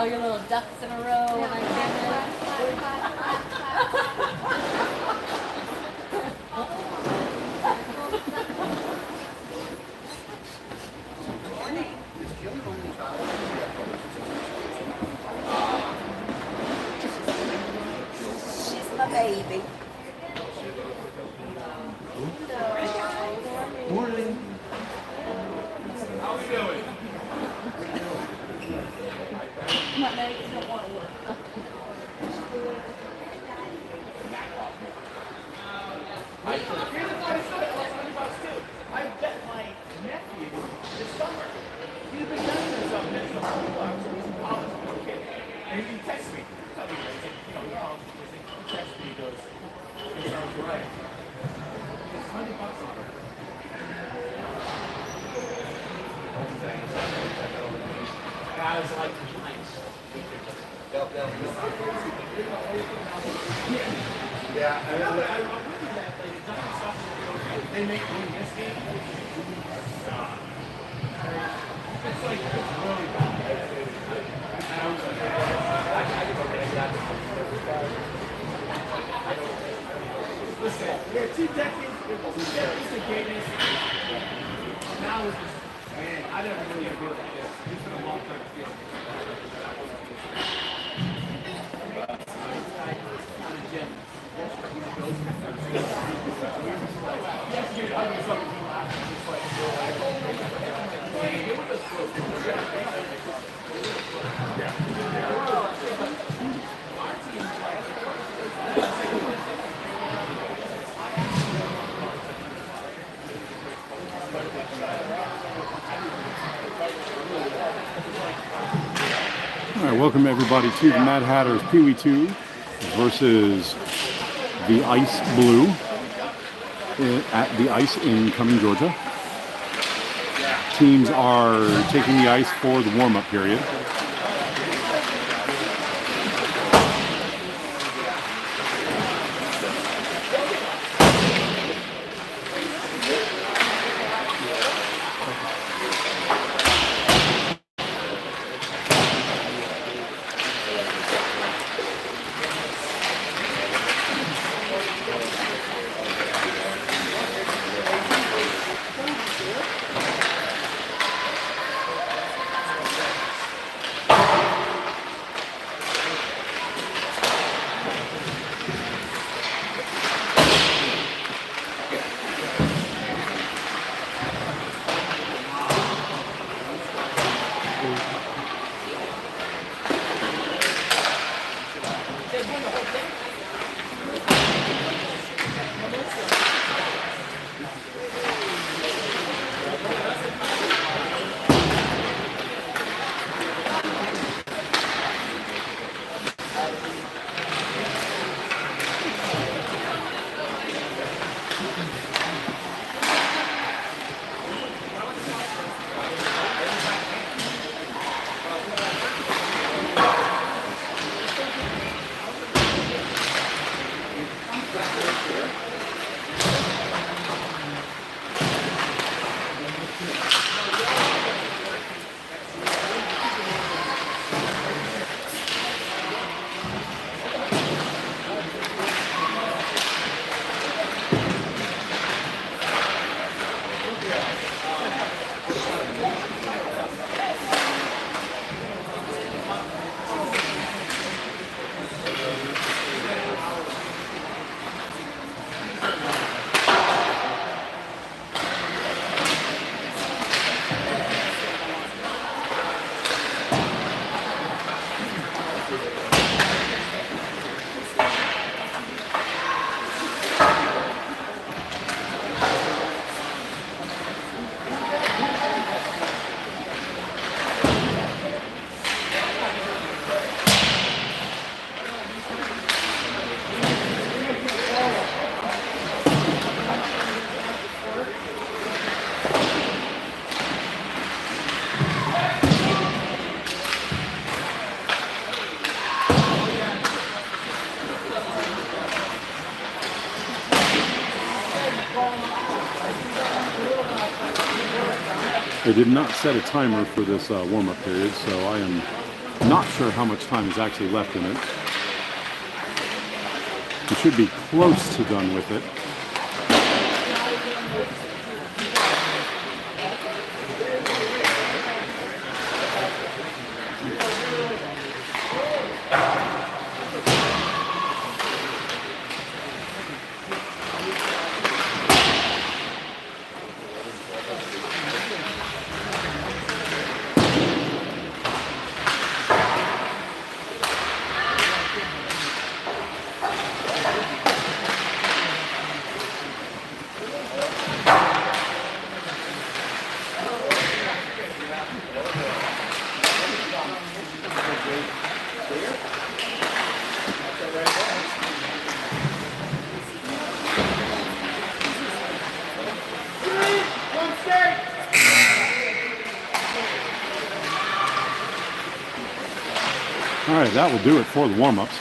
all your little ducks in a row when I came in. She's my baby. Morning. How we doing? My legs don't want to work. I bet my nephew this summer. He's been testing himself next to the whole block. So he's in college, no kid. And he texts me. Tell me, he texts me, he goes, it sounds right. It's $100 on it. Guys like nice. Yeah, I really that they make me this game. It's like it's really bad. And I was like, I can go get listen, we had 2 decades of gaming. Now it's just, man, I never really feel like this. It's been a long time feeling. All right, welcome everybody to the Mad Hatter's PW2 versus the Ice Blue at the Ice in Cumming, Georgia. Teams are taking the ice for the warm-up period. They did not set a timer for this warm-up period, so I am Not sure how much time is actually left in it. We should be close to done with it. All right, that will do it for the warm-ups.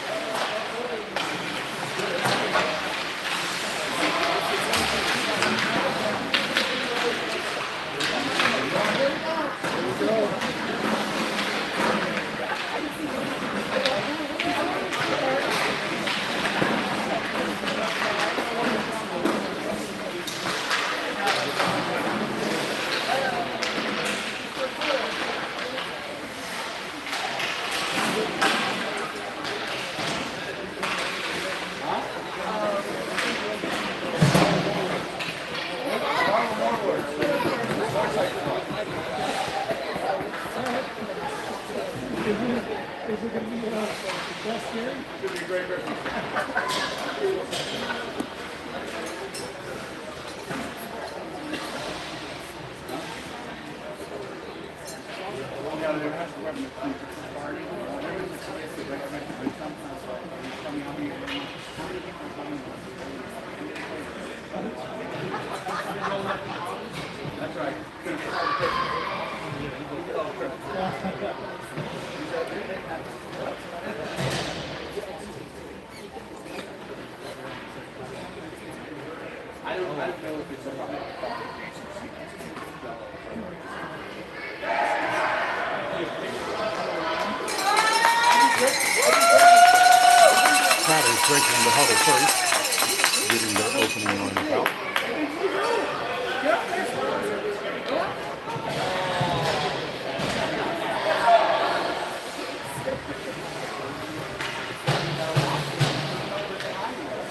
Hatters breaking the huddle first, getting their opening lineup out.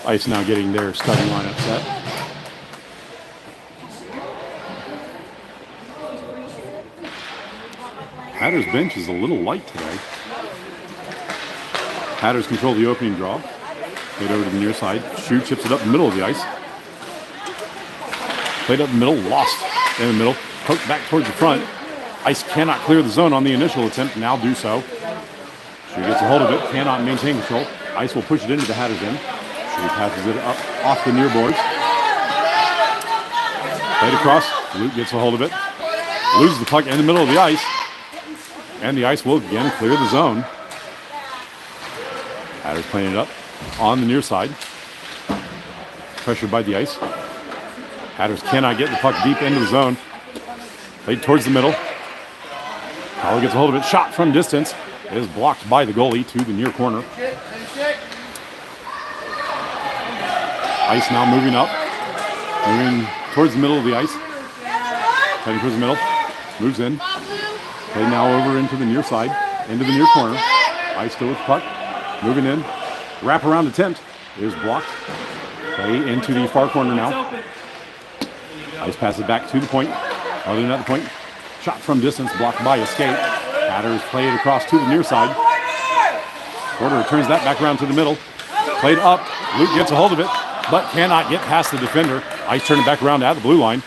Ice now getting their starting lineup set. Hatters bench is a little light today. Hatters control the opening draw. Played over to the near side. Shu chips it up in the middle of the ice. Played up the middle, lost in the middle. Poked back towards the front. Ice cannot clear the zone on the initial attempt, now do so. Shu gets a hold of it, cannot maintain control. Ice will push it into the Hatters end. Shu passes it up off the near boards. Played across. Luke gets a hold of it. Loses the puck in the middle of the ice. And the ice will again clear the zone. Hatters playing it up on the near side. Pressured by the ice. Hatters cannot get the puck deep into the zone. Played towards the middle. Powell gets a hold of it. Shot from distance. It is blocked by the goalie to the near corner. Ice now moving up. Moving towards the middle of the ice. Heading towards the middle. Moves in. Play now over into the near side. Into the near corner. Ice still with the puck. Moving in. Wrap around attempt is blocked. Play into the far corner now. Ice passes back to the point. Other than that, the point. Shot from distance, blocked by a skate. Hatters play it across to the near side. Porter returns that back around to the middle. Played up. Luke gets a hold of it, but cannot get past the defender. Ice turn it back around at the blue line.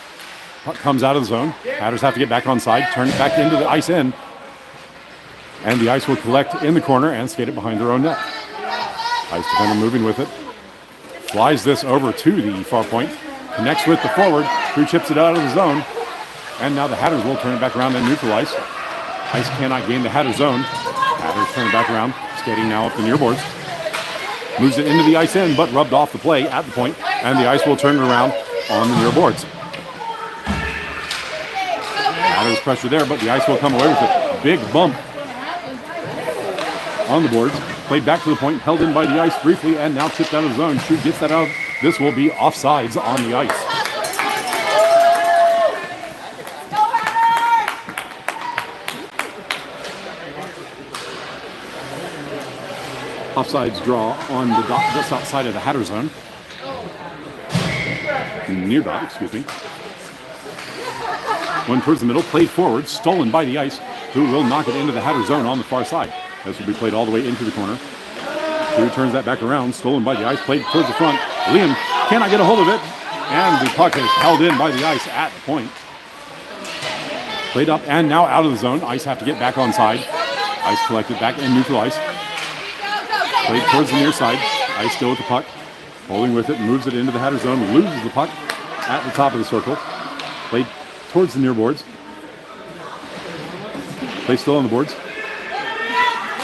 Puck comes out of the zone. Hatters have to get back on side, turn it back into the ice end. And the ice will collect in the corner and skate it behind their own net. Ice defender moving with it. Flies this over to the far point. Connects with the forward, who chips it out of the zone. And now the Hatters will turn it back around and neutralize. Ice cannot gain the Hatter zone. Hatters turn it back around, skating now up the near boards. Moves it into the ice end, but rubbed off the play at the point, and the ice will turn it around on the near boards. Hatters pressure there, but the ice will come away with it. Big bump on the boards. Played back to the point, held in by the ice briefly, and now tipped out of the zone. Shu gets that out. This will be offsides on the ice. Offsides draw on the dot just outside of the Hatter zone. Near dot, excuse me. One towards the middle, played forward, stolen by the ice, who will knock it into the Hatter zone on the far side. This will be played all the way into the corner. Who turns that back around, stolen by the ice, played towards the front. Liam cannot get a hold of it, and the puck is held in by the ice at the point. Played up and now out of the zone. Ice have to get back on side. Ice collected back in neutral ice. Played towards the near side. Ice still with the puck. Holding with it, moves it into the Hatter zone, loses the puck at the top of the circle. Played towards the near boards. Play still on the boards.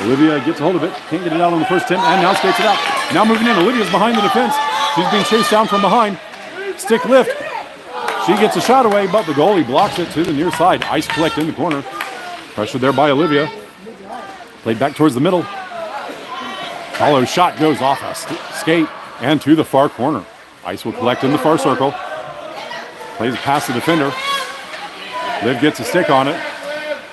Olivia gets a hold of it, can't get it out on the first attempt, and now skates it out. Now moving in, Olivia's behind the defense. She's being chased down from behind. Stick lift. She gets a shot away, but the goalie blocks it to the near side. Ice collect in the corner. Pressure there by Olivia. Played back towards the middle. Hollow shot goes off a skate and to the far corner. Ice will collect in the far circle. Plays past the defender. Liv gets a stick on it.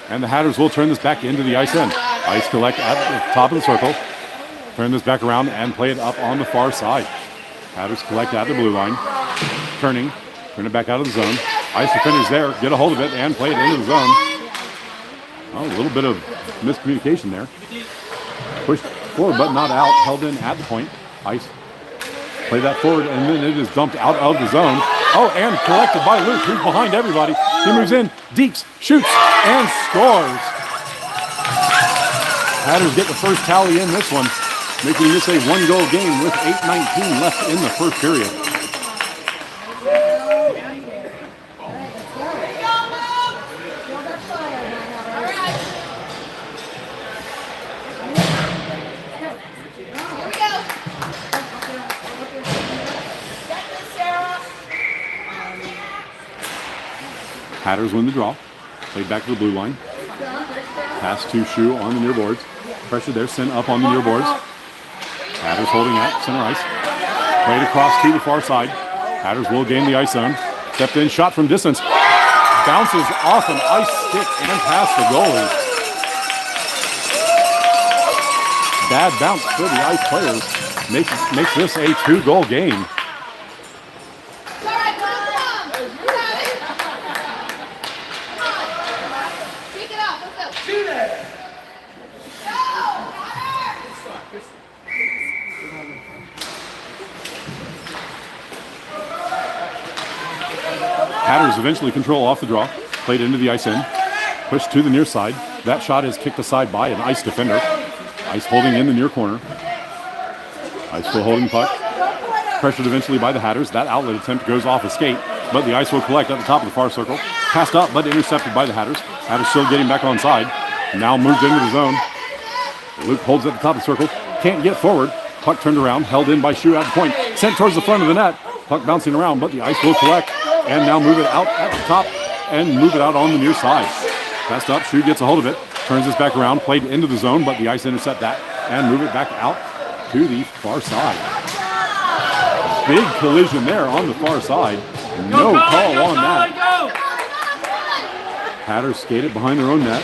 And the Hatters will turn this back into the ice end. Ice collect at the top of the circle. Turn this back around and play it up on the far side. Hatters collect at the blue line. Turn it back out of the zone. Ice defenders there, get a hold of it and play it into the zone. Oh, a little bit of miscommunication there. Pushed forward but not out, held in at the point. Ice play that forward and then it is dumped out of the zone. Oh, and collected by Luke, who's behind everybody. He moves in, deeps, shoots, and scores. Hatters get the first tally in this one, making this a one-goal game with 8:19 left in the first period. Hatters win the draw. Played back to the blue line. Pass to Shu on the near boards. Pressure there, sent up on the near boards. Hatters holding at center ice. Played across to the far side. Hatters will gain the ice zone. Stepped in, shot from distance. Bounces off an ice stick and past the goalie. Bad bounce for the ice players. Makes this a 2-goal game. Hatters eventually control off the draw. Played into the ice end. Pushed to the near side. That shot is kicked aside by an ice defender. Ice holding in the near corner. Ice still holding puck. Pressured eventually by the Hatters. That outlet attempt goes off a skate, but the ice will collect at the top of the far circle. Passed up, but intercepted by the Hatters. Hatters still getting back on side. Now moved into the zone. Luke holds at the top of the circle. Can't get forward. Puck turned around. Held in by Shu at the point. Sent towards the front of the net. Puck bouncing around, but the ice will collect. And now move it out at the top and move it out on the near side. Passed up, Shu gets a hold of it, turns this back around, played into the zone, but the ice intercept that and move it back out to the far side. Big collision there on the far side. No call on that. Hatters skate it behind their own net.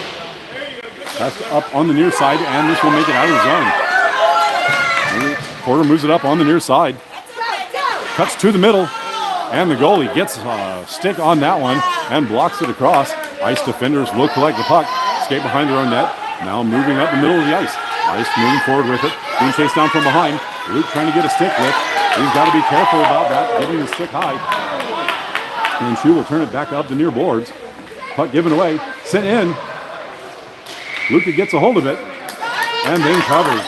Passed up on the near side, and this will make it out of the zone. Porter moves it up on the near side. Cuts to the middle. And the goalie gets a stick on that one and blocks it across. Ice defenders will collect the puck, skate behind their own net. Now moving up the middle of the ice. Ice moving forward with it, being chased down from behind. Luke trying to get a stick lift. He's got to be careful about that, getting the stick high. And Shu will turn it back up the near boards. Puck given away, sent in. Luke gets a hold of it and then covers.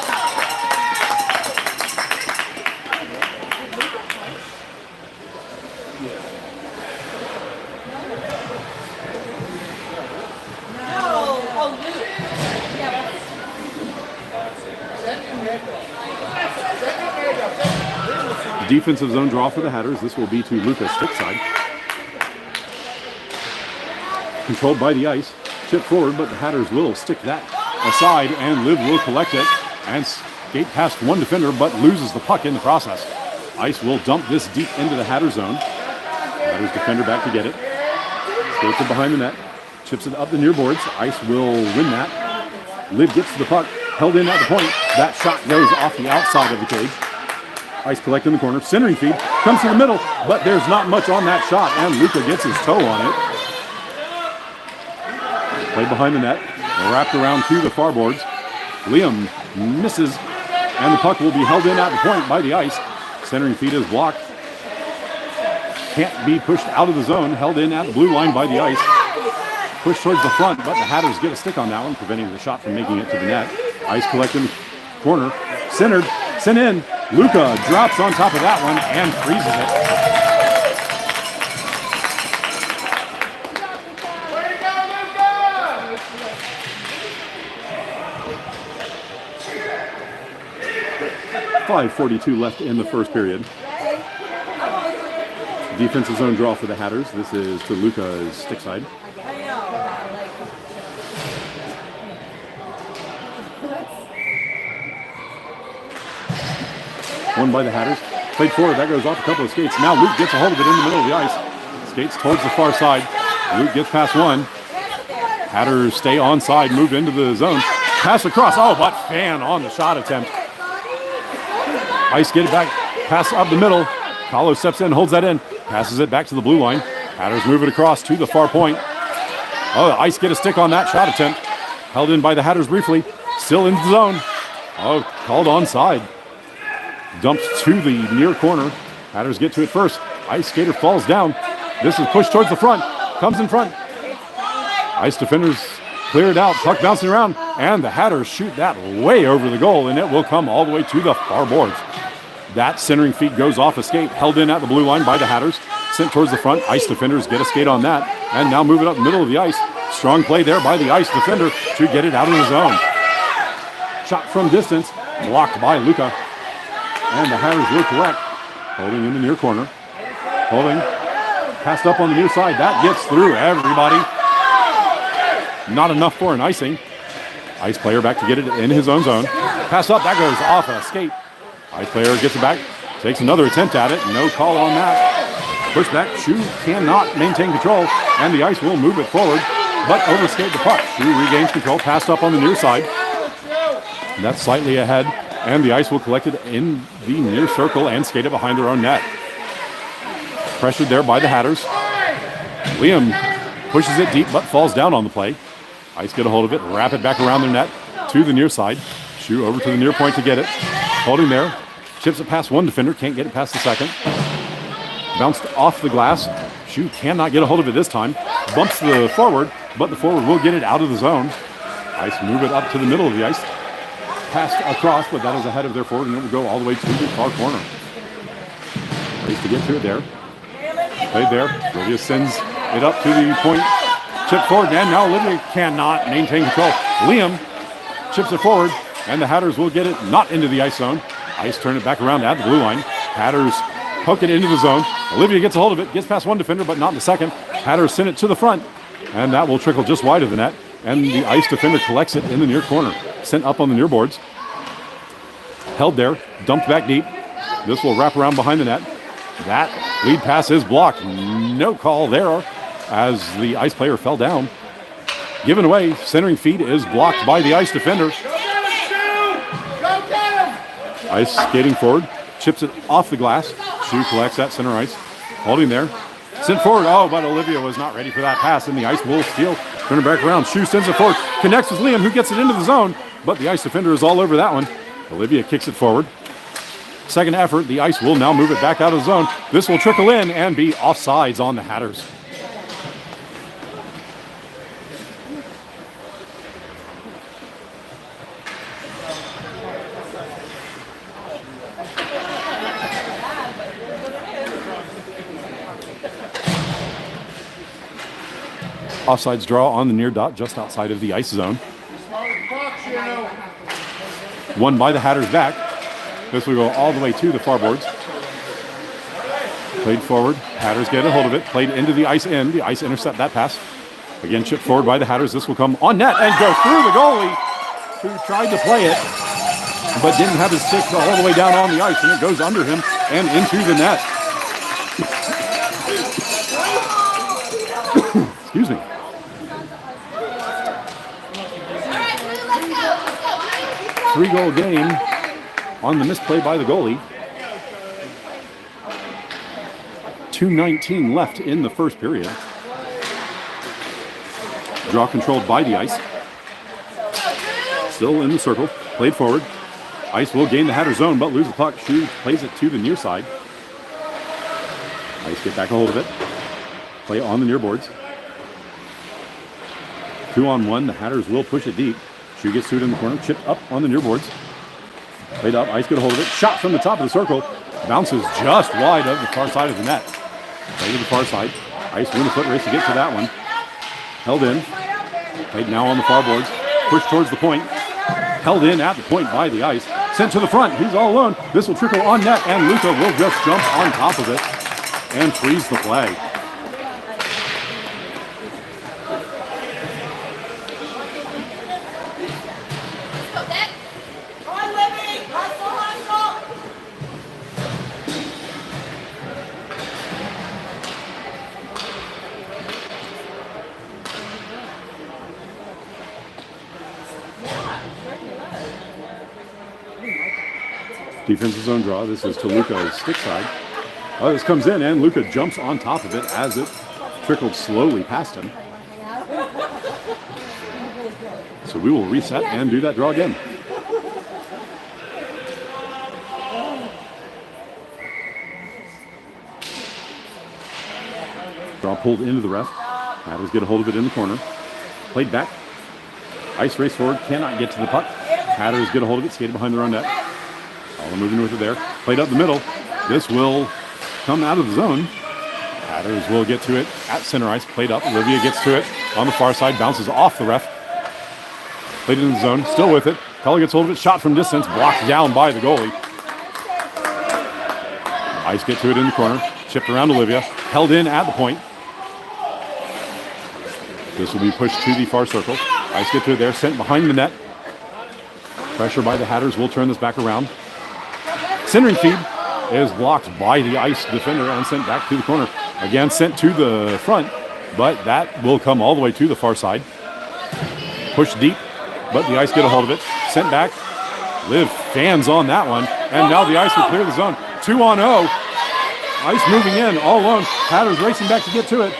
Defensive zone draw for the Hatters. This will be to Luca's stick side. Controlled by the ice. Chip forward, but the Hatters will stick that aside, and Liv will collect it. and skate past one defender, but loses the puck in the process. Ice will dump this deep into the Hatter zone. Hatters defender back to get it. Skates it behind the net. Chips it up the near boards. Ice will win that. Liv gets to the puck. Held in at the point. That shot goes off the outside of the cage. Ice collect in the corner. Centering feed. Comes to the middle, but there's not much on that shot, and Luca gets his toe on it. Played behind the net. Wrapped around to the far boards. Liam misses, and the puck will be held in at the point by the Ice. Centering feed is blocked. Can't be pushed out of the zone. Held in at the blue line by the Ice. Pushed towards the front, but the Hatters get a stick on that one, preventing the shot from making it to the net. Ice collect in the corner. Centered. Sent in. Luca drops on top of that one and freezes it. 5:42 left in the first period. Defensive zone draw for the Hatters. This is to Luca's stick side. Won by the Hatters. Played forward. That goes off a couple of skates. Now Luke gets a hold of it in the middle of the ice. Skates towards the far side. Luke gets past one. Hatters stay onside. Move into the zone. Pass across. Oh, but fan on the shot attempt. Ice get it back. Pass up the middle. Kahlo steps in, holds that in. Passes it back to the blue line. Hatters move it across to the far point. Oh, the Ice get a stick on that shot attempt. Held in by the Hatters briefly. Still in the zone. Oh, called onside. Dumped to the near corner. Hatters get to it first. Ice skater falls down. This is pushed towards the front. Comes in front. Ice defenders clear it out. Puck bouncing around. And the Hatters shoot that way over the goal, and it will come all the way to the far boards. That centering feed goes off a skate. Held in at the blue line by the Hatters. Sent towards the front. Ice defenders get a skate on that. And now move it up the middle of the ice. Strong play there by the Ice defender to get it out of the zone. Shot from distance. Blocked by Luca. And the Hatters will collect. Holding in the near corner. Holding. Passed up on the near side. That gets through everybody. Not enough for an icing. Ice player back to get it in his own zone. Pass up. That goes off a skate. Ice player gets it back. Takes another attempt at it. No call on that. Push back. Shu cannot maintain control. And the Ice will move it forward. But overskate the puck. Shu regains control. Passed up on the near side. That's slightly ahead. And the Ice will collect it in the near circle and skate it behind their own net. Pressured there by the Hatters. Liam pushes it deep but falls down on the play. Ice get a hold of it, wrap it back around their net to the near side. Shu over to the near point to get it. Holding there. Chips it past one defender, can't get it past the second. Bounced off the glass. Shu cannot get a hold of it this time. Bumps the forward, but the forward will get it out of the zone. Ice move it up to the middle of the ice. Passed across, but that is ahead of their forward, and it will go all the way to the far corner. Race to get to it there. Played there. Olivia sends it up to the point. Chip forward, and now Olivia cannot maintain control. Liam chips it forward, and the Hatters will get it not into the ice zone. Ice turn it back around at the blue line. Hatters poke it into the zone. Olivia gets a hold of it, gets past one defender, but not in the second. Hatters send it to the front, and that will trickle just wide of the net. And the Ice defender collects it in the near corner. Sent up on the near boards. Held there, dumped back deep. This will wrap around behind the net. That lead pass is blocked. No call there as the Ice player fell down. Given away, centering feed is blocked by the Ice defender. Ice skating forward, chips it off the glass. Shu collects that center ice. Holding there. Sent forward. Oh, but Olivia was not ready for that pass, and the Ice will steal. Turn it back around. Shu sends it forward. Connects with Liam, who gets it into the zone, but the Ice defender is all over that one. Olivia kicks it forward. Second effort, the Ice will now move it back out of the zone. This will trickle in and be offsides on the Hatters. Offsides draw on the near dot just outside of the ice zone. Won by the Hatters back. This will go all the way to the far boards. Played forward. Hatters get a hold of it. Played into the ice end. The Ice intercept that pass. Again, chipped forward by the Hatters. This will come on net and go through the goalie who tried to play it. but didn't have his stick all the way down on the ice, and it goes under him and into the net. Excuse me. Three-goal game on the misplay by the goalie. 2:19 left in the first period. Draw controlled by the ice. Still in the circle. Played forward. Ice will gain the Hatter zone, but lose the puck. Shu plays it to the near side. Ice get back a hold of it. Play on the near boards. 2-on-1. The Hatters will push it deep. Shu gets to it in the corner. Chipped up on the near boards. Played up. Ice get a hold of it. Shot from the top of the circle. Bounces just wide of the far side of the net. Play to the far side. Ice win a foot race to get to that one. Held in. Played now on the far boards. Pushed towards the point. Held in at the point by the ice. Sent to the front. He's all alone. This will trickle on net, and Luca will just jump on top of it and freeze the play. Defensive zone draw. This is to Luca's stick side. This comes in, and Luca jumps on top of it as it trickled slowly past him. So we will reset and do that draw again. Draw pulled into the ref. Hatters get a hold of it in the corner. Played back. Ice race forward. Cannot get to the puck. Hatters get a hold of it. Skated behind their own net. All moving with it there. Played up the middle. This will come out of the zone. Hatters will get to it at center ice. Played up. Olivia gets to it on the far side. Bounces off the ref. Played it in the zone. Still with it. Cully gets hold of it. Shot from distance. Blocked down by the goalie. Ice get to it in the corner. Chipped around Olivia. Held in at the point. This will be pushed to the far circle. Ice get to it there. Sent behind the net. Pressure by the Hatters will turn this back around. Centering feed is blocked by the ice defender and sent back to the corner. Again, sent to the front, but that will come all the way to the far side. Pushed deep, but the ice get a hold of it. Sent back. Liv fans on that one, and now the ice will clear the zone. 2-on-0. Ice moving in, all alone. Hatters racing back to get to it.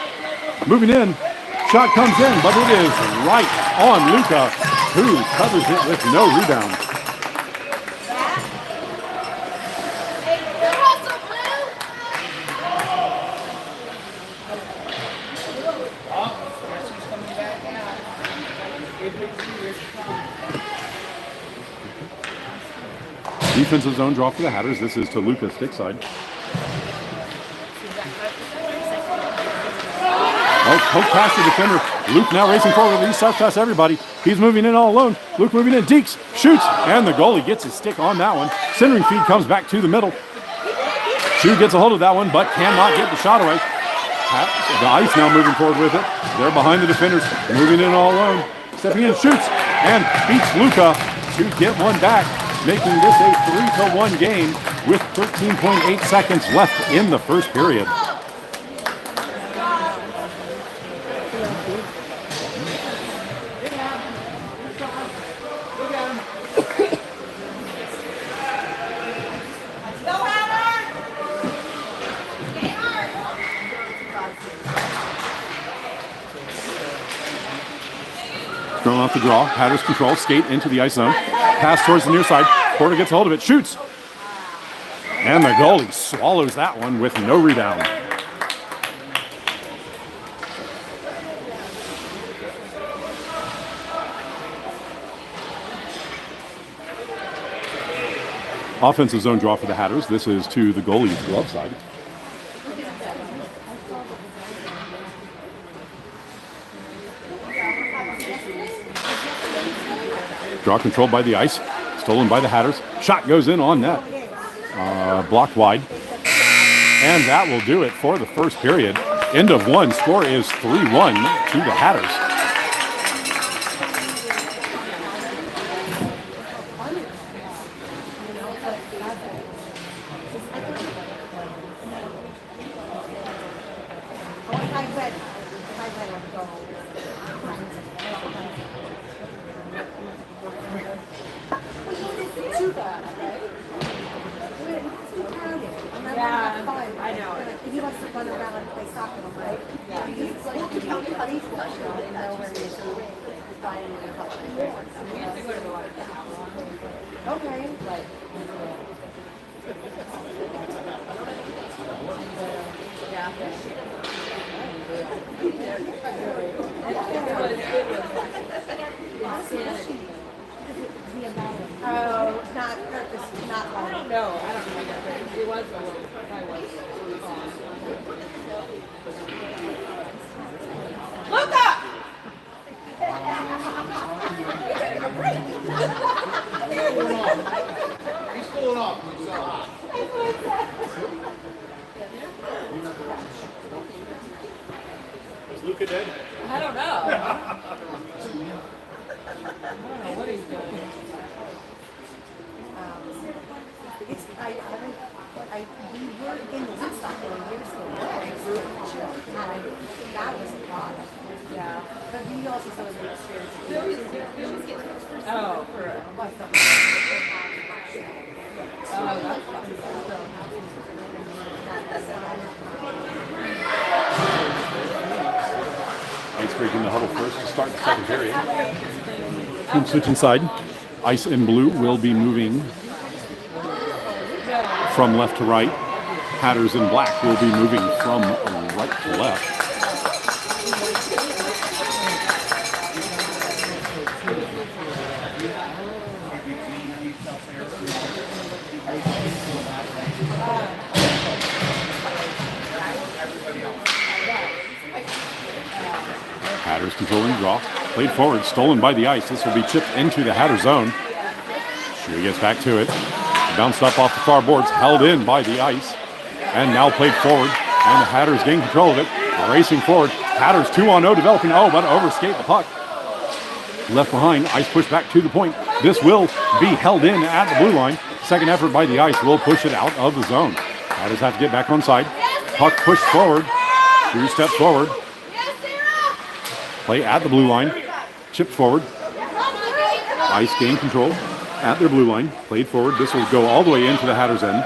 Moving in. Shot comes in, but it is right on Luca, who covers it with no rebound. Defensive zone draw for the Hatters. This is to Luca's stick side. Poke past the defender. Luke now racing forward. He starts past everybody. He's moving in all alone. Luke moving in. Deeks shoots, and the goalie gets his stick on that one. Centering feed comes back to the middle. Shu gets a hold of that one, but cannot get the shot away. The ice now moving forward with it. They're behind the defenders. Moving in all alone. Stepping in, shoots, and beats Luca to get one back, making this a 3-1 game with 13.8 seconds left in the first period. Thrown off the draw. Hatters control. Skate into the ice zone. Pass towards the near side. Porter gets a hold of it. Shoots. And the goalie swallows that one with no rebound. Offensive zone draw for the Hatters. This is to the goalie's glove side. Draw controlled by the ice. Stolen by the Hatters. Shot goes in on net. Blocked wide. And that will do it for the first period. End of one. Score is 3-1 to the Hatters. Okay. Oh, not purpose, not like. No, I don't remember. It was a little. I was. Look up! He's pulling off. Is Luca dead? I don't know. I don't know what he's doing. We were in the Woodstock years ago. That was a lot. Yeah. But we also saw the experience. Oh, for What's the oh, that's fun. Ice breaking the huddle first to start the second period. And switch inside. Ice and blue will be moving from left to right. Hatters in black will be moving from right to left. Hatters controlling the draw. Played forward, stolen by the ice. This will be chipped into the Hatter zone. She gets back to it. Bounced up off the far boards, held in by the ice. And now played forward. And the Hatters gain control of it. Racing forward. Hatters 2-on-0 developing. Oh, but overskate the puck. Left behind. Ice pushed back to the point. This will be held in at the blue line. Second effort by the ice will push it out of the zone. Hatters have to get back on side. Puck pushed forward. 2 steps forward. Play at the blue line. Chipped forward. Ice gain control at their blue line. Played forward. This will go all the way into the Hatters' end.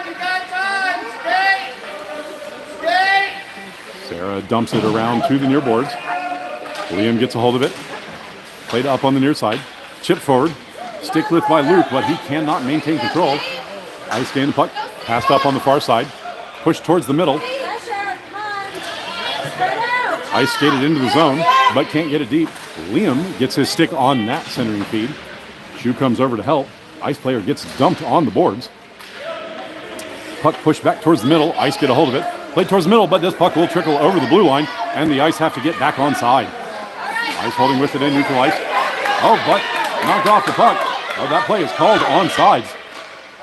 You got time! Stay! Sarah dumps it around to the near boards. Liam gets a hold of it. Played up on the near side. Chipped forward. Stick lift by Luke, but he cannot maintain control. Ice gain the puck. Passed up on the far side. Pushed towards the middle. Ice skated into the zone, but can't get it deep. Liam gets his stick on that centering feed. Shoe comes over to help. Ice player gets dumped on the boards. Puck pushed back towards the middle. Ice get a hold of it. Played towards the middle, but this puck will trickle over the blue line, and the Ice have to get back on side. Ice holding with it in neutral ice. Oh, but knocked off the puck. Oh, that play is called on sides.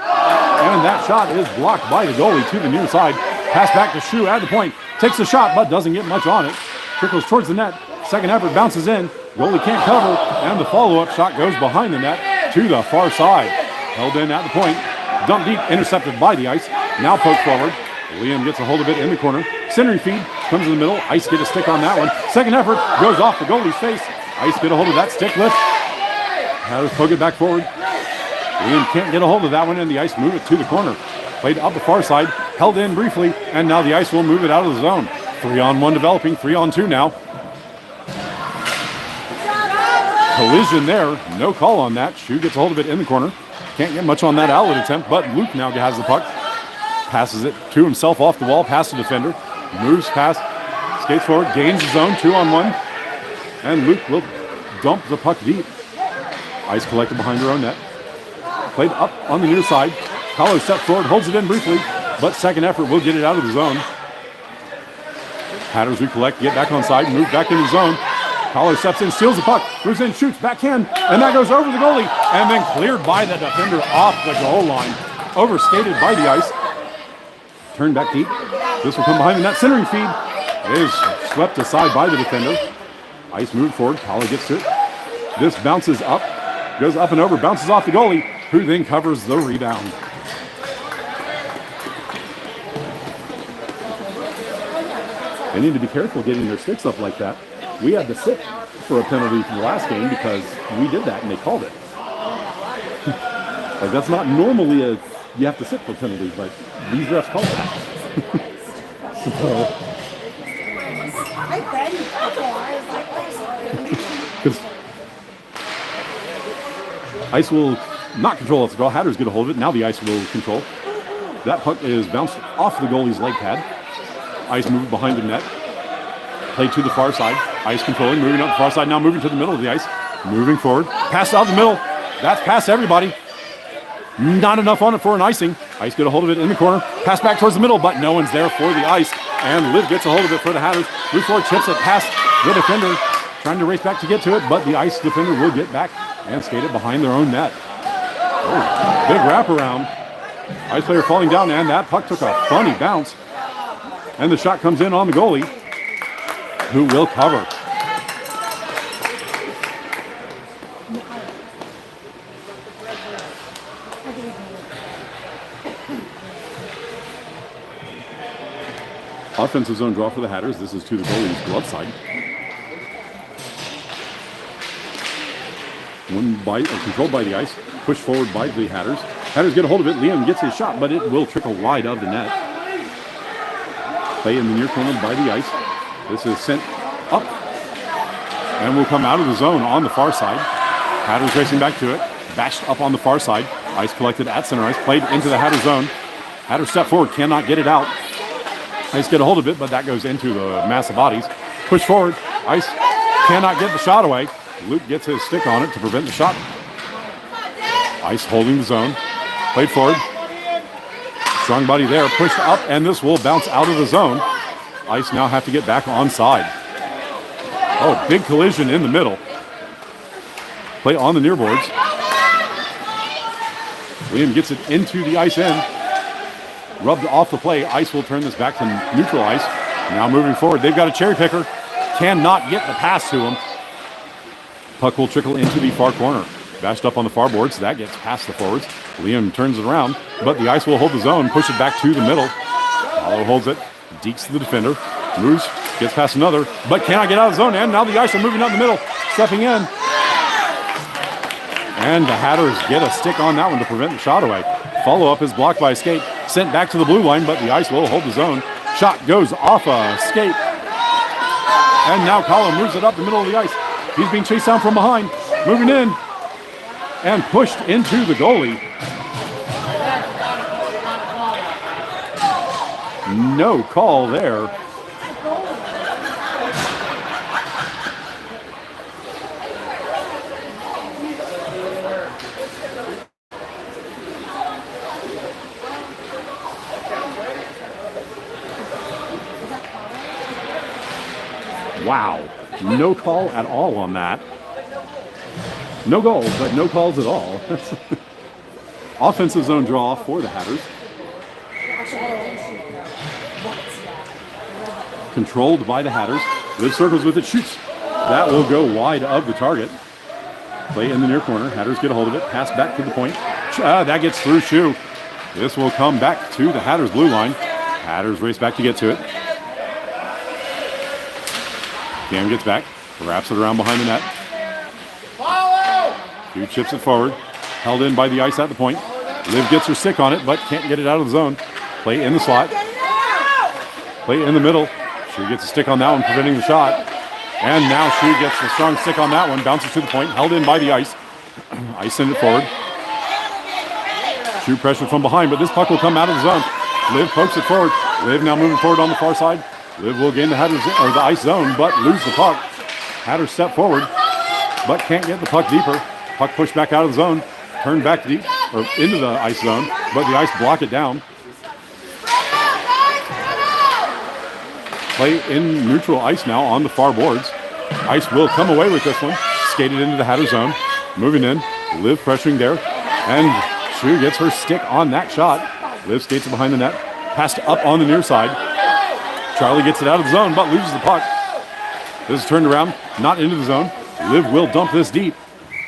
And that shot is blocked by the goalie to the near side. Pass back to Shoe at the point. Takes the shot, but doesn't get much on it. Trickles towards the net. Second effort bounces in. Goalie can't cover, and the follow-up shot goes behind the net to the far side. Held in at the point. Dumped deep, intercepted by the Ice. Now poked forward. Liam gets a hold of it in the corner. Centering feed comes in the middle. Ice get a stick on that one. Second effort goes off the goalie's face. Ice get a hold of that stick lift. Hatters poke it back forward. Liam can't get a hold of that one, and the Ice move it to the corner. Played up the far side, held in briefly, and now the Ice will move it out of the zone. 3-on-1 developing, 3-on-2 now. Collision there, no call on that. Shoe gets a hold of it in the corner. Can't get much on that outlet attempt, but Luke now has the puck. Passes it to himself off the wall, past the defender. Moves past, skates forward, gains the zone, 2-on-1. And Luke will dump the puck deep. Ice collected behind her own net. Played up on the near side. Kahlo steps forward, holds it in briefly, but second effort will get it out of the zone. Hatters recollect, get back on side, move back in the zone. Kahlo steps in, steals the puck, moves in, shoots, backhand, and that goes over the goalie, and then cleared by the defender off the goal line. Overskated by the Ice. Turned back deep. This will come behind the net. Centering feed is swept aside by the defender. Ice moved forward, Kahlo gets to it. This bounces up, goes up and over, bounces off the goalie, who then covers the rebound. They need to be careful getting their sticks up like that. We had to sit for a penalty from the last game because we did that and they called it. Like that's not normally you have to sit for penalties, but these refs called that. So. Because Ice will not control it. The Hatters get a hold of it. Now the Ice will control. That puck is bounced off the goalie's leg pad. Ice moved behind the net. Played to the far side. Ice controlling, moving up the far side. Now moving to the middle of the ice. Moving forward. Pass out the middle. That's past everybody. Not enough on it for an icing. Ice get a hold of it in the corner. Pass back towards the middle, but no one's there for the ice. And Liv gets a hold of it for the Hatters. Move forward, chips it past the defender. Trying to race back to get to it, but the Ice defender will get back and skate it behind their own net. Oh, big wraparound. Ice player falling down, and that puck took a funny bounce. And the shot comes in on the goalie, who will cover. Offensive zone draw for the Hatters. This is to the goalie's glove side. Controlled by the Ice, pushed forward by the Hatters. Hatters get a hold of it. Liam gets his shot, but it will trickle wide of the net. Play in the near corner by the Ice. This is sent up and will come out of the zone on the far side. Hatters racing back to it. Bashed up on the far side. Ice collected at center ice. Played into the Hatters zone. Hatters step forward, cannot get it out. Ice get a hold of it, but that goes into the mass of bodies. Push forward. Ice cannot get the shot away. Luke gets his stick on it to prevent the shot. Ice holding the zone. Played forward. Strong body there. Pushed up, and this will bounce out of the zone. Ice now have to get back onside. Oh, big collision in the middle. Play on the near boards. Liam gets it into the ice end. Rubbed off the play. Ice will turn this back to neutral ice. Now moving forward. They've got a cherry picker. Cannot get the pass to him. Puck will trickle into the far corner. Bashed up on the far boards. That gets past the forwards. Liam turns it around, but the Ice will hold the zone, push it back to the middle. Hollow holds it. Dekes to the defender. Moves, gets past another, but cannot get out of the zone. And now the Ice are moving out in the middle. Stepping in. And the Hatters get a stick on that one to prevent the shot away. Follow-up is blocked by a skate. Sent back to the blue line, but the Ice will hold the zone. Shot goes off a skate. And now Colin moves it up the middle of the ice. He's being chased down from behind. Moving in. And pushed into the goalie. No call there. Wow. No call at all on that. No goals, but no calls at all. Offensive zone draw for the Hatters. Controlled by the Hatters. Liv circles with it, shoots. That will go wide of the target. Play in the near corner. Hatters get a hold of it. Pass back to the point. That gets through Shu. This will come back to the Hatters blue line. Hatters race back to get to it. Cam gets back. Wraps it around behind the net. Shu chips it forward. Held in by the ice at the point. Liv gets her stick on it, but can't get it out of the zone. Play in the slot. Play in the middle. Shu gets a stick on that one, preventing the shot. And now Shu gets the strong stick on that one. Bounces to the point. Held in by the ice. Ice send it forward. Shu pressure from behind, but this puck will come out of the zone. Liv pokes it forward. Liv now moving forward on the far side. Liv will gain the Hatters or the ice zone, but lose the puck. Hatters step forward, but can't get the puck deeper. Puck pushed back out of the zone, turned back deep or into the ice zone, but the Ice block it down. Play in neutral ice now on the far boards. Ice will come away with this one. Skated into the Hatter zone. Moving in. Liv pressuring there. And Shu gets her stick on that shot. Liv skates it behind the net. Passed up on the near side. Charlie gets it out of the zone, but loses the puck. This is turned around, not into the zone. Liv will dump this deep.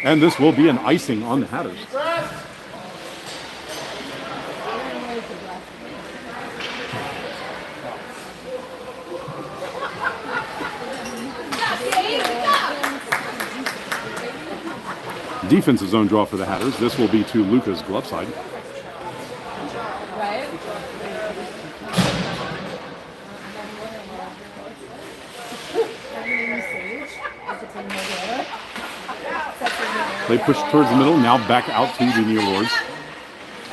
And this will be an icing on the Hatters. Defensive zone draw for the Hatters. This will be to Luca's glove side. Right? Play pushed towards the middle, now back out to the near boards.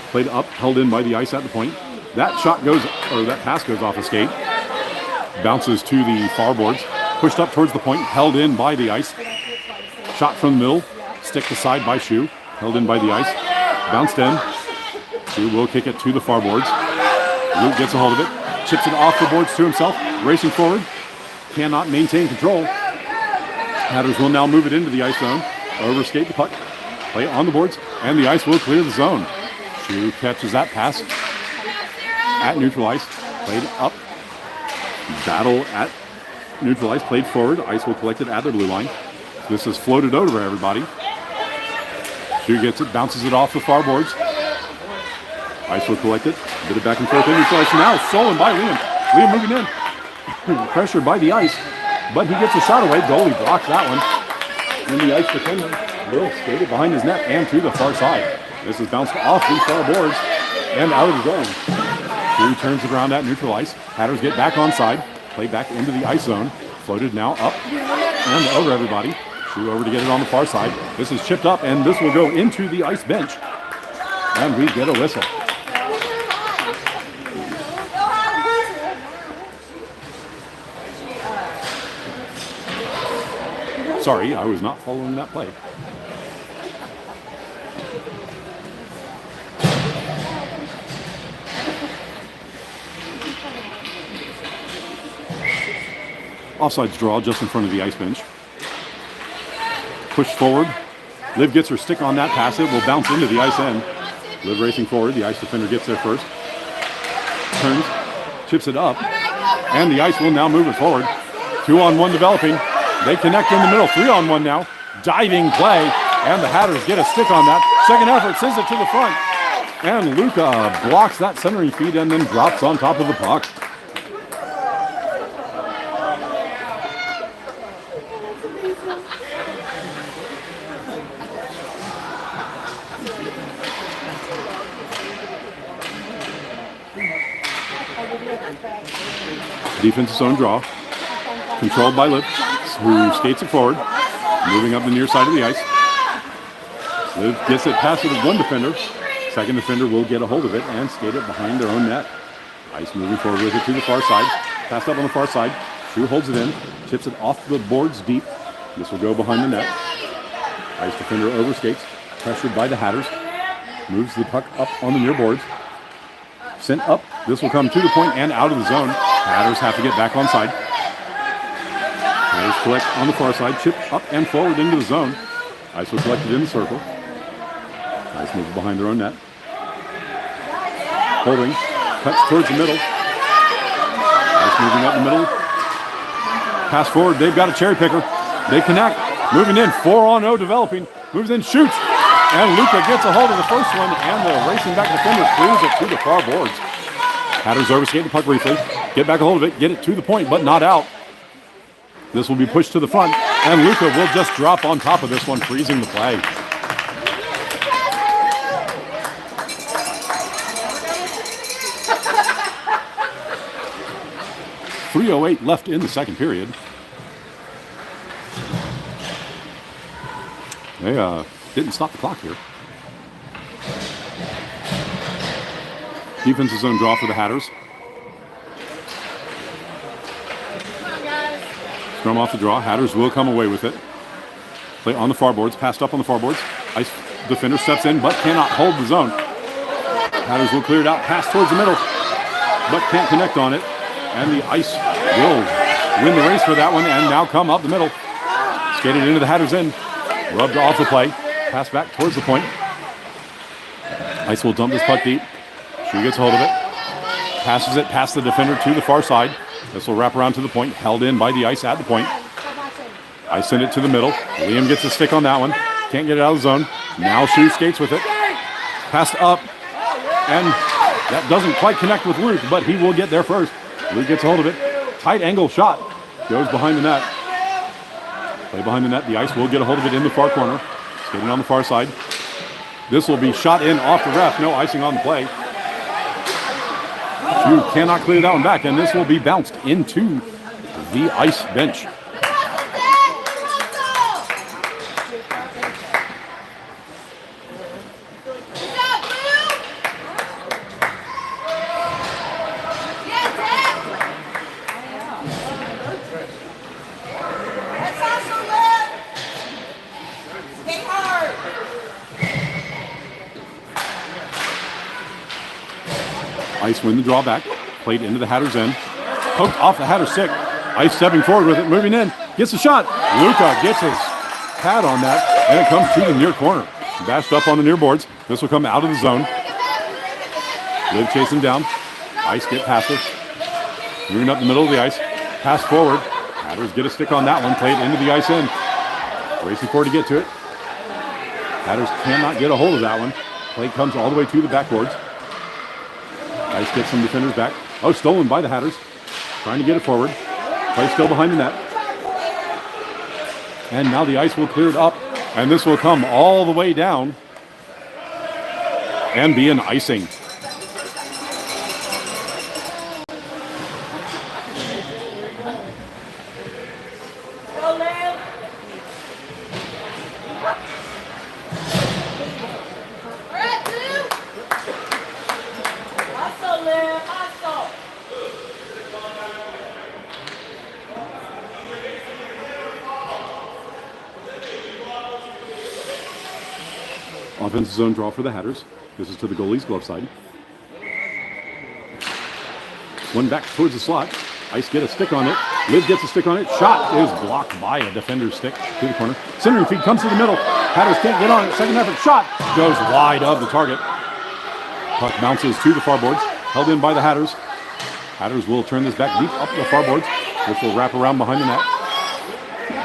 Played up, held in by the ice at the point. That shot goes, or that pass goes off a skate. Bounces to the far boards. Pushed up towards the point, held in by the ice. Shot from the middle, stick to side by Shu. Held in by the ice. Bounced in. Shu will kick it to the far boards. Luke gets a hold of it. Chips it off the boards to himself. Racing forward. Cannot maintain control. Hatters will now move it into the ice zone. Overskate the puck. Play on the boards. And the ice will clear the zone. Shu catches that pass at neutral ice. Played up. Battle at neutral ice. Played forward. Ice will collect it at the blue line. This is floated over everybody. Shu gets it. Bounces it off the far boards. Ice will collect it. Bit it back and forth into ice. Now stolen by Liam. Liam moving in. Pressured by the ice. But he gets a shot away. Goalie blocks that one. And the ice defender will skate it behind his net and to the far side. This is bounced off the far boards and out of the zone. Shu turns it around at neutral ice. Hatters get back on side. Play back into the ice zone. Floated now up and over everybody. Shu over to get it on the far side. This is chipped up and this will go into the ice bench. And we get a whistle. Sorry, I was not following that play. Offsides draw just in front of the ice bench. Push forward. Liv gets her stick on that pass. It will bounce into the ice end. Liv racing forward. The ice defender gets there first. Turns. Chips it up. And the ice will now move it forward. 2-on-1 developing. They connect in the middle. 3-on-1 now. Diving play. And the Hatters get a stick on that. Second effort sends it to the front. And Luca blocks that centering feed and then drops on top of the puck. Defensive zone draw. Controlled by Liv, who skates it forward. Moving up the near side of the ice. Liv gets it past it with one defender. Second defender will get a hold of it and skate it behind their own net. Ice moving forward with it to the far side. Passed up on the far side. Shu holds it in. Chips it off the boards deep. This will go behind the net. Ice defender overskates. Pressured by the Hatters. Moves the puck up on the near boards. Sent up. This will come to the point and out of the zone. Hatters have to get back on side. Hatters collect on the far side. Chip up and forward into the zone. Ice will collect it in the circle. Ice moves behind their own net. Holding. Cuts towards the middle. Ice moving up the middle. Pass forward. They've got a cherry picker. They connect. Moving in. 4-on-0 developing. Moves in. Shoots. And Luca gets a hold of the first one. And the racing back defender clears it to the far boards. Hatters overskate the puck briefly. Get back a hold of it. Get it to the point, but not out. This will be pushed to the front. And Luca will just drop on top of this one, freezing the play. .308 left in the second period. They didn't stop the clock here. Defensive zone draw for the Hatters. Scrum off the draw. Hatters will come away with it. Play on the far boards. Passed up on the far boards. Ice defender steps in but cannot hold the zone. Hatters will clear it out. Pass towards the middle but can't connect on it. And the Ice will win the race for that one and now come up the middle. Skated into the Hatters end. Rubbed off the play. Pass back towards the point. Ice will dump this puck deep. Shu gets hold of it. Passes it past the defender to the far side. This will wrap around to the point. Held in by the Ice at the point. Ice send it to the middle. Liam gets a stick on that one. Can't get it out of the zone. Now Shu skates with it. Passed up. And that doesn't quite connect with Luke, but he will get there first. Luke gets hold of it. Tight angle shot. Goes behind the net. Play behind the net. The Ice will get a hold of it in the far corner. Skating on the far side. This will be shot in off the ref. No icing on the play. Shu cannot clear that one back, and this will be bounced into the Ice bench. Ice win the draw back. Played into the Hatter's end. Poked off the Hatter's stick. Ice stepping forward with it, moving in. Gets the shot. Luca gets his pad on that, and it comes to the near corner. Bashed up on the near boards. This will come out of the zone. Liv chasing down. Ice get past it. Moving up the middle of the ice. Pass forward. Hatters get a stick on that one. Played into the ice end. Racing forward to get to it. Hatters cannot get a hold of that one. Play comes all the way to the backboards. Ice gets some defenders back. Oh, stolen by the Hatters. Trying to get it forward. Play still behind the net. And now the ice will clear it up. And this will come all the way down and be an icing. Offensive zone draw for the Hatters. This is to the goalie's glove side. One back towards the slot. Ice get a stick on it. Liv gets a stick on it. Shot is blocked by a defender's stick to the corner. Centering feed comes to the middle. Hatters can't get on it. Second effort. Shot goes wide of the target. Puck bounces to the far boards. Held in by the Hatters. Hatters will turn this back deep up the far boards, which will wrap around behind the net.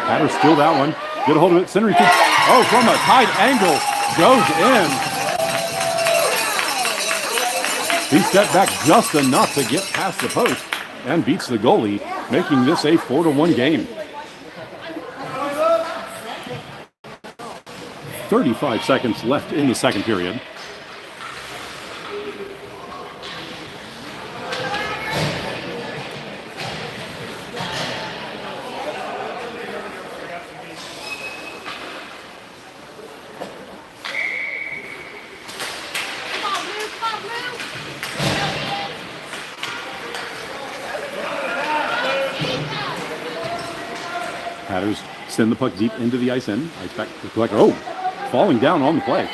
Hatters steal that one. Get a hold of it. Centering feed. Oh, from a tight angle. Goes in. He stepped back just enough to get past the post and beats the goalie, making this a 4-1 game. 35 seconds left in the second period. Hatters send the puck deep into the ice end. Ice back to the collector. Oh, falling down on the play.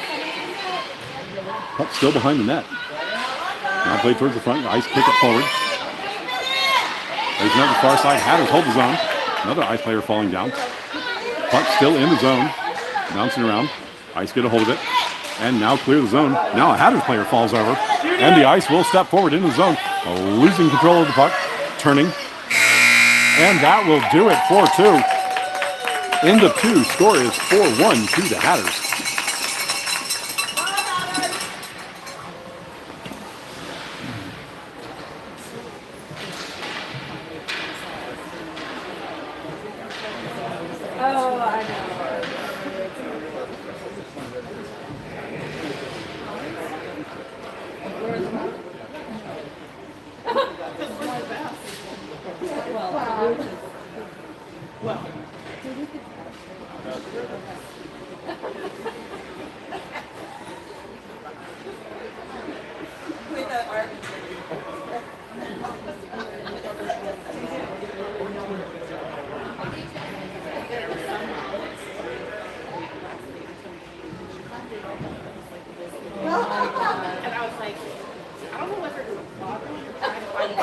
Puck still behind the net. Now played towards the front. Ice kick it forward. There's another far side. Hatters hold the zone. Another ice player falling down. Puck still in the zone. Bouncing around. Ice get a hold of it. And now clear the zone. Now a Hatters player falls over. And the ice will step forward into the zone. Losing control of the puck. Turning. And that will do it. 4-2. End of two. Score is 4-1 to the Hatters. Oh, I know. And I was like, I don't know whether it was bothering or trying to find it.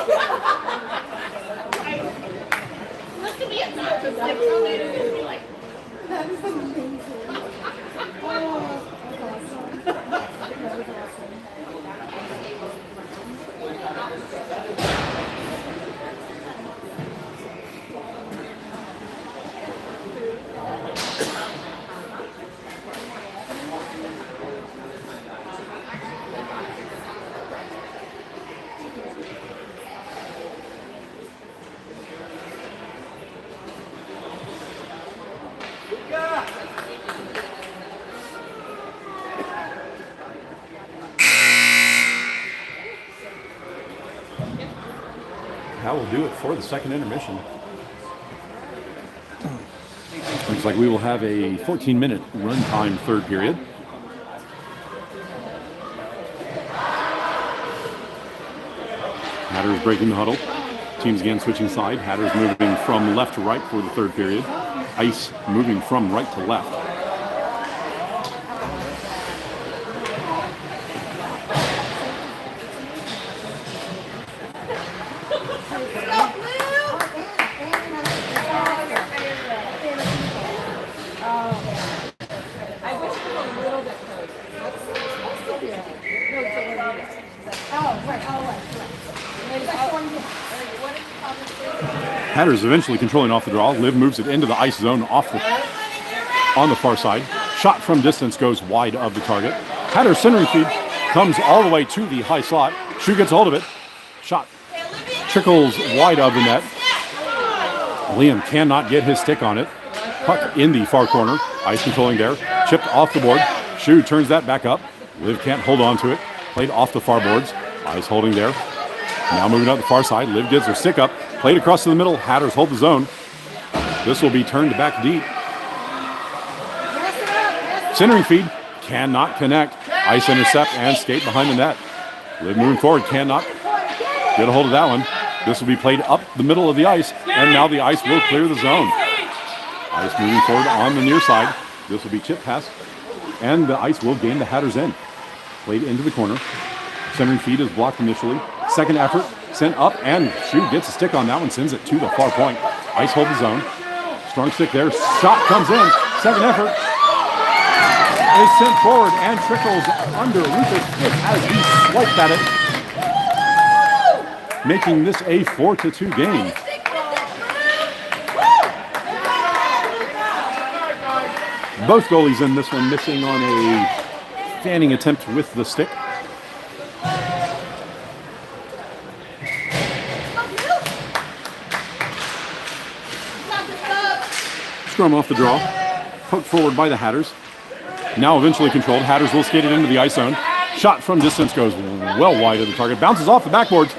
This could be a not just like later it's gonna be like, That is amazing. Oh, that's awesome. That was awesome. That will do it for the second intermission. Looks like we will have a 14-minute runtime third period. Hatters breaking the huddle. Teams again switching side. Hatters moving from left to right for the third period. Ice moving from right to left. I wish it was a little bit closer. Oh, right. Hatters eventually controlling off the draw. Liv moves it into the ice zone on the far side. Shot from distance goes wide of the target. Hatters centering feed comes all the way to the high slot. Shu gets a hold of it. Shot trickles wide of the net. Liam cannot get his stick on it. Puck in the far corner. Ice controlling there. Chipped off the board. Shu turns that back up. Liv can't hold on to it. Played off the far boards. Ice holding there. Now moving up the far side. Liv gets her stick up. Played across to the middle. Hatters hold the zone. This will be turned back deep. Centering feed cannot connect. Ice intercept and skate behind the net. Liv moving forward cannot get a hold of that one. This will be played up the middle of the ice, and now the ice will clear the zone. Ice moving forward on the near side. This will be chip pass, and the ice will gain the Hatters in. Played into the corner. Centering feed is blocked initially. Second effort, sent up, and Shu gets a stick on that one, sends it to the far point. Ice hold the zone. Strong stick there. Shot comes in. Second effort is sent forward and trickles under Lucas as he swiped at it, making this a 4-2 game. Both goalies in this one missing on a fanning attempt with the stick. Scrum off the draw. Poked forward by the Hatters. Now eventually controlled. Hatters will skate it into the ice zone. Shot from distance goes well wide of the target. Bounces off the backboards.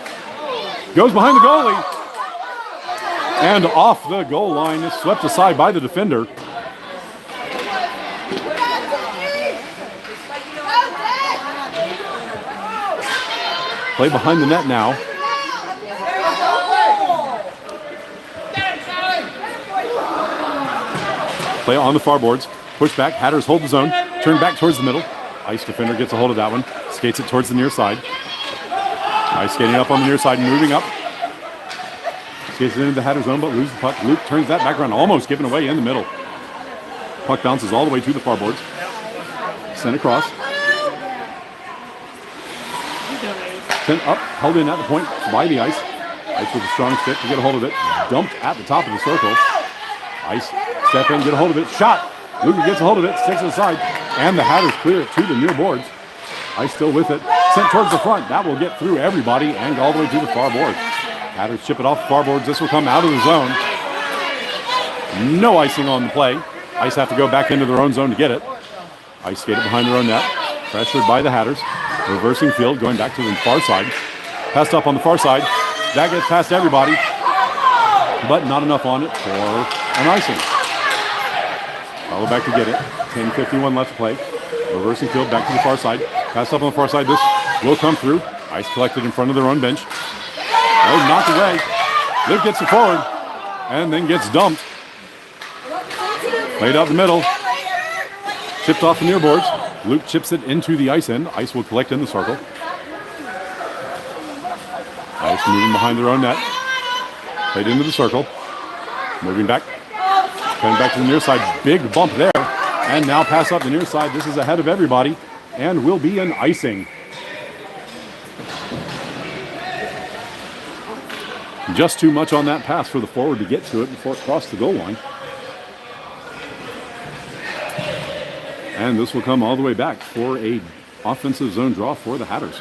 Goes behind the goalie. And off the goal line is swept aside by the defender. Play behind the net now. Play on the far boards. Push back. Hatters hold the zone. Turn back towards the middle. Ice defender gets a hold of that one. Skates it towards the near side. Ice skating up on the near side and moving up. Skates it into the Hatter zone, but loses the puck. Luke turns that back around, almost given away in the middle. Puck bounces all the way to the far boards. Sent across. Sent up, held in at the point by the ice. Ice with a strong stick to get a hold of it. Dumped at the top of the circle. Ice, step in, get a hold of it. Shot. Luke gets a hold of it, sticks it aside, and the Hatters clear it to the near boards. Ice still with it. Sent towards the front. That will get through everybody and all the way to the far boards. Hatters chip it off the far boards. This will come out of the zone. No icing on the play. Ice have to go back into their own zone to get it. Ice skate it behind their own net. Pressured by the Hatters. Reversing field, going back to the far side. Passed up on the far side. That gets past everybody, but not enough on it for an icing. Follow back to get it. 10:51 left to play. Reversing field, back to the far side. Passed up on the far side. This will come through. Ice collected in front of their own bench. Oh, knocked away. Liv gets it forward and then gets dumped. Played out the middle. Chipped off the near boards. Luke chips it into the ice end. Ice will collect in the circle. Ice moving behind their own net. Played into the circle. Moving back. Coming back to the near side. Big bump there. And now pass up the near side. This is ahead of everybody and will be an icing. Just too much on that pass for the forward to get to it before it crossed the goal line. And this will come all the way back for a offensive zone draw for the Hatters.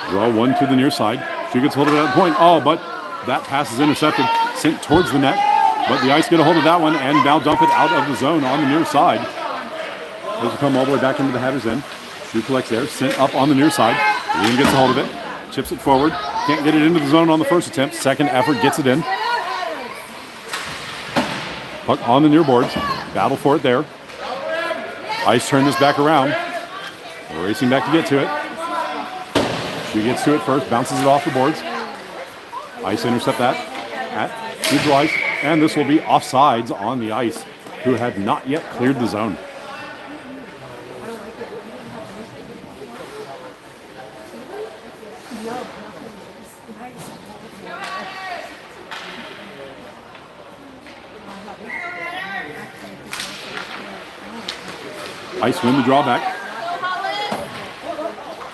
Draw one to the near side. She gets hold of it at the point. Oh, but that pass is intercepted, sent towards the net. But the Ice get a hold of that one and now dump it out of the zone on the near side. This will come all the way back into the Hatters end. Shu collects there, sent up on the near side. Liam gets a hold of it, chips it forward. Can't get it into the zone on the first attempt. Second effort gets it in. Puck on the near boards. Battle for it there. Ice turn this back around. Racing back to get to it. She gets to it first, bounces it off the boards. Ice intercept that at neutral ice. and this will be offsides on the ice, who had not yet cleared the zone. Ice win the drawback.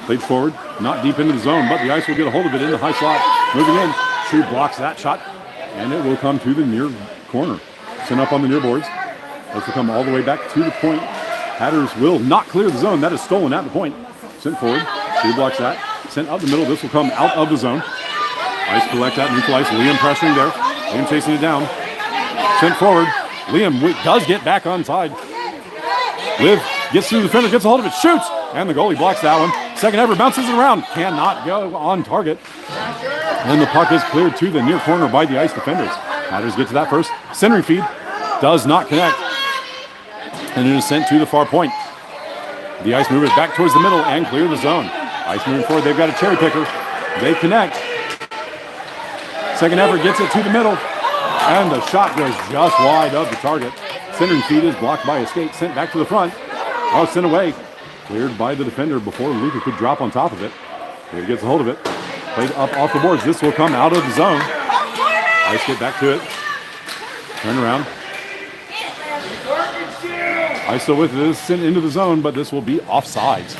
Played forward, not deep into the zone, but the ice will get a hold of it in the high slot. Moving in, Shu blocks that shot, and it will come to the near corner. Sent up on the near boards. This will come all the way back to the point. Hatters will not clear the zone. That is stolen at the point. Sent forward, Shu blocks that. Sent up the middle, this will come out of the zone. Ice collect that, neutral ice. Liam pressuring there. Liam chasing it down. Sent forward. Liam does get back onside. Liv gets through the defender, gets a hold of it, shoots, and the goalie blocks that one. Second ever bounces it around, cannot go on target. And the puck is cleared to the near corner by the ice defenders. Hatters get to that first. Centering feed does not connect. And it is sent to the far point. The ice move it back towards the middle and clear the zone. Ice moving forward, they've got a cherry picker. They connect. Second effort gets it to the middle. And the shot goes just wide of the target. Centering feed is blocked by a skate, sent back to the front. Oh, sent away. Cleared by the defender before Luca could drop on top of it. He gets a hold of it. Played up off the boards. This will come out of the zone. Ice get back to it. Turn around. Ice still with it. It is sent into the zone, but this will be offsides.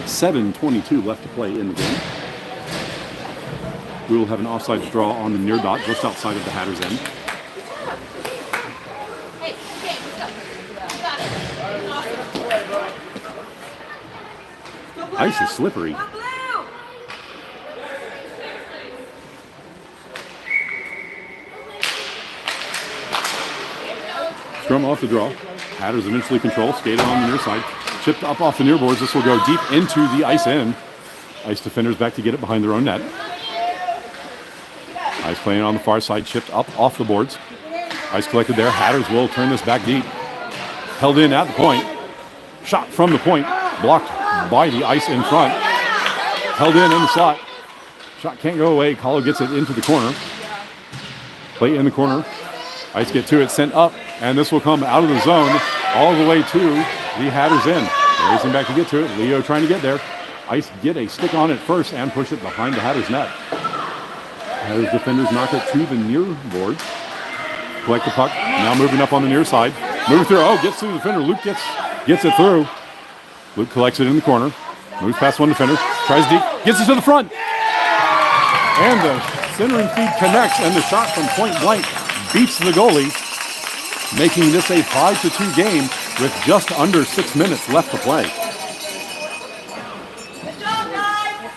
7:22 left to play in the game. We will have an offside draw on the near dot just outside of the Hatters' end. Ice is slippery. Scrum off the draw. Hatters eventually control, skated on the near side. Chipped up off the near boards. This will go deep into the ice end. Ice defenders back to get it behind their own net. Ice playing on the far side, chipped up off the boards. Ice collected there. Hatters will turn this back deep. Held in at the point. Shot from the point. Blocked by the ice in front. Held in the slot. Shot can't go away. Kahlo gets it into the corner. Play in the corner. Ice get to it, sent up, and this will come out of the zone all the way to the Hatters end. Racing back to get to it. Leo trying to get there. Ice get a stick on it first and push it behind the Hatters net. Hatters defenders knock it to the near board. Collect the puck. Now moving up on the near side. Moving through. Oh, gets through the defender. Luke gets it through. Luke collects it in the corner. Moves past one defender. Tries deep. Gets it to the front. And the centering feed connects, and the shot from point blank beats the goalie, making this a 5-2 game with just under 6 minutes left to play. Good job, guys!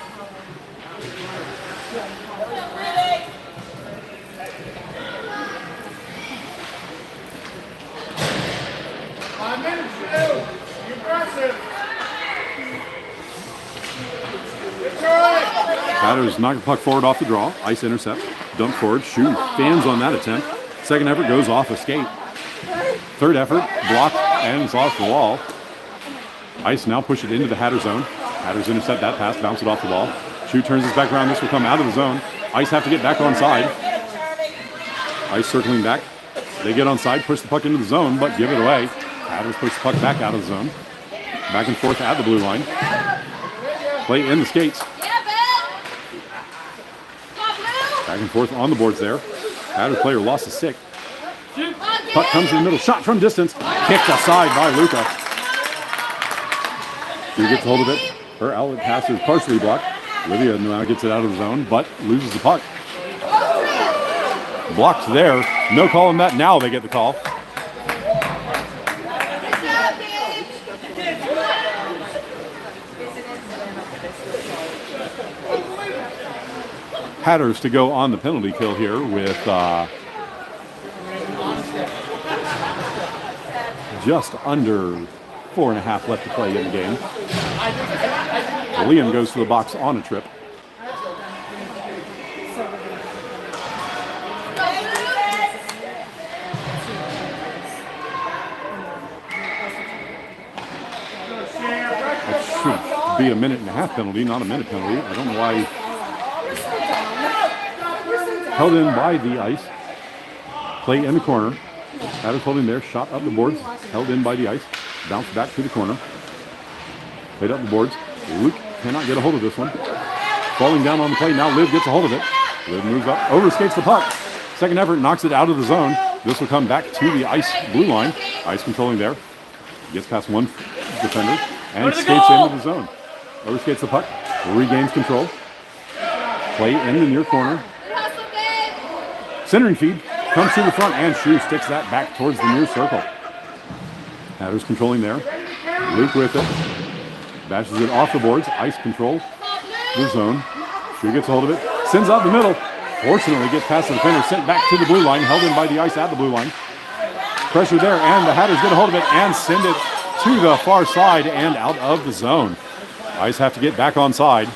Hatters knock the puck forward off the draw. Ice intercept. Dump forward. Shoot. Fans on that attempt. Second effort goes off a skate. Third effort. Blocked and it's off the wall. Ice now push it into the Hatter zone. Hatters intercept that pass. Bounce it off the wall. Shoot turns this back around. This will come out of the zone. Ice have to get back on side. Ice circling back. They get on side. Push the puck into the zone, but give it away. Hatters push the puck back out of the zone. Back and forth at the blue line. Play in the skates. Back and forth on the boards there. Hatters player lost a stick. Puck comes in the middle. Shot from distance. Kicked aside by Luca. She gets hold of it. Her outlet pass is partially blocked. Lydia now gets it out of the zone, but loses the puck. Blocked there. No call on that. Now they get the call. Hatters to go on the penalty kill here with just under 4.5 left to play in the game. Liam goes to the box on a trip. That should be a 1.5-minute penalty, not a minute penalty. I don't know why. Held in by the ice. Play in the corner. Hatters holding there. Shot up the boards. Held in by the ice. Bounce back to the corner. Played up the boards. Luke cannot get a hold of this one. Falling down on the play. Now Liv gets a hold of it. Liv moves up. Overskates the puck. Second effort knocks it out of the zone. This will come back to the ice blue line. Ice controlling there. Gets past one defender and skates into the zone. Overskates the puck. Regains control. Play in the near corner. Centering feed. Comes to the front and Shu sticks that back towards the near circle. Hatters controlling there. Luke with it. Bashes it off the boards. Ice control. The zone. Shu gets a hold of it. Sends out the middle. Fortunately gets past the defender. Sent back to the blue line. Held in by the ice at the blue line. Pressure there and the Hatters get a hold of it and send it to the far side and out of the zone. Ice have to get back on side.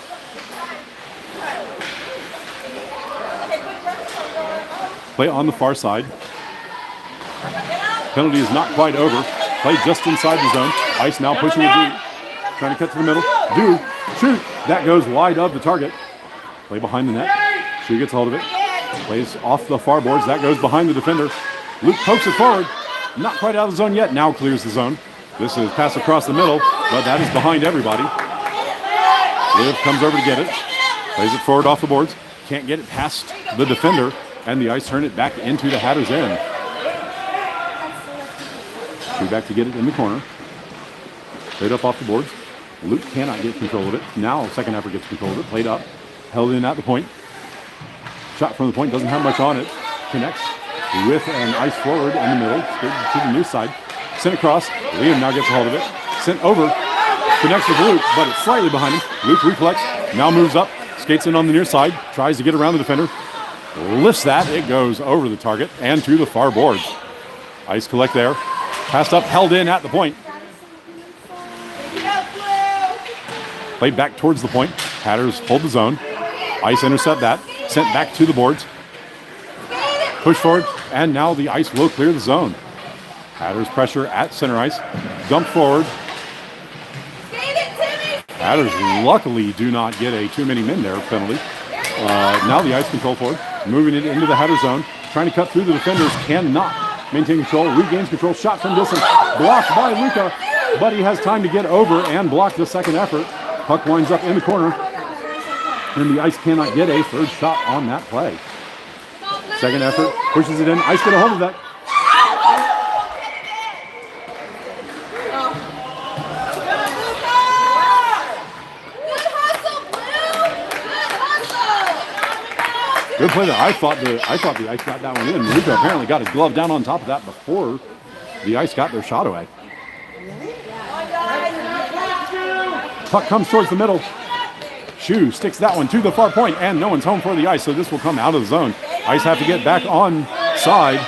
Play on the far side. Penalty is not quite over. Play just inside the zone. Ice now pushing it deep. Trying to cut to the middle. Do. Shoot. That goes wide of the target. Play behind the net. Shu gets a hold of it. Plays off the far boards. That goes behind the defender. Luke pokes it forward. Not quite out of the zone yet. Now clears the zone. This is pass across the middle, but that is behind everybody. Liv comes over to get it. Plays it forward off the boards. Can't get it past the defender. And the ice turn it back into the Hatters' end. Shu back to get it in the corner. Played up off the boards. Luke cannot get control of it. Now second effort gets control of it. Played up. Held in at the point. Shot from the point. Doesn't have much on it. Connects with an ice forward in the middle. Skated to the near side. Sent across. Liam now gets a hold of it. Sent over. Connects with Luke, but it's slightly behind him. Luke recollects. Now moves up. Skates in on the near side. Tries to get around the defender. Lifts that. It goes over the target and to the far boards. Ice collect there. Passed up. Held in at the point. Played back towards the point. Hatters hold the zone. Ice intercept that. Sent back to the boards. Push forward. And now the ice will clear the zone. Hatters pressure at center ice. Dump forward. Hatters luckily do not get a too many men there penalty. Now the ice control forward. Moving it into the Hatter zone. Trying to cut through the defenders. Cannot maintain control. Regains control. Shot from distance. Blocked by Luka. But he has time to get over and block the second effort. Puck winds up in the corner. And the ice cannot get a third shot on that play. Second effort. Pushes it in. Ice get a hold of that. Good play there. I thought the ice got that one in. Luka apparently got his glove down on top of that before the ice got their shot away. Puck comes towards the middle. Shu sticks that one to the far point, and no one's home for the ice, so this will come out of the zone. Ice have to get back on side.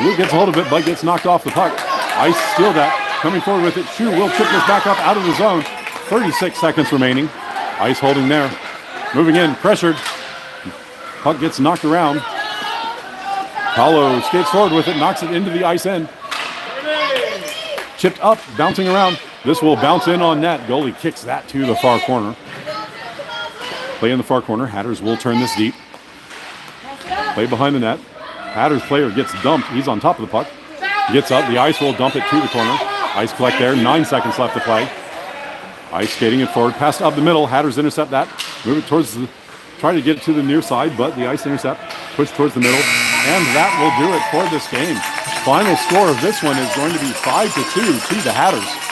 Luke gets a hold of it, but gets knocked off the puck. Ice steal that. Coming forward with it. Shu will chip this back up out of the zone. 36 seconds remaining. Ice holding there. Moving in, pressured. Puck gets knocked around. Paulo skates forward with it, knocks it into the ice end. Chipped up, bouncing around. This will bounce in on net. Goalie kicks that to the far corner. Play in the far corner. Hatters will turn this deep. Play behind the net. Hatters player gets dumped. He's on top of the puck. Gets up. The ice will dump it to the corner. Ice collect there. 9 seconds left to play. Ice skating it forward. Pass up the middle. Hatters intercept that. Move it towards the... Try to get it to the near side, but the ice intercept. Push towards the middle. And that will do it for this game. Final score of this one is going to be 5-2 to the Hatters.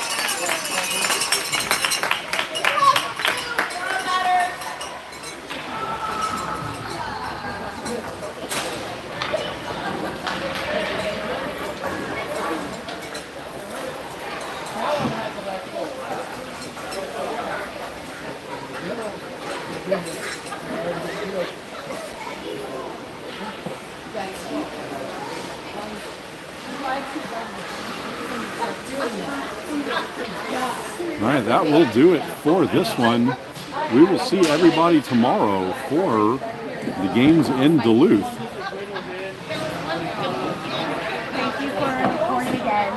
All right, that will do it for this one. We will see everybody tomorrow for the games in Duluth. Thank you for recording again.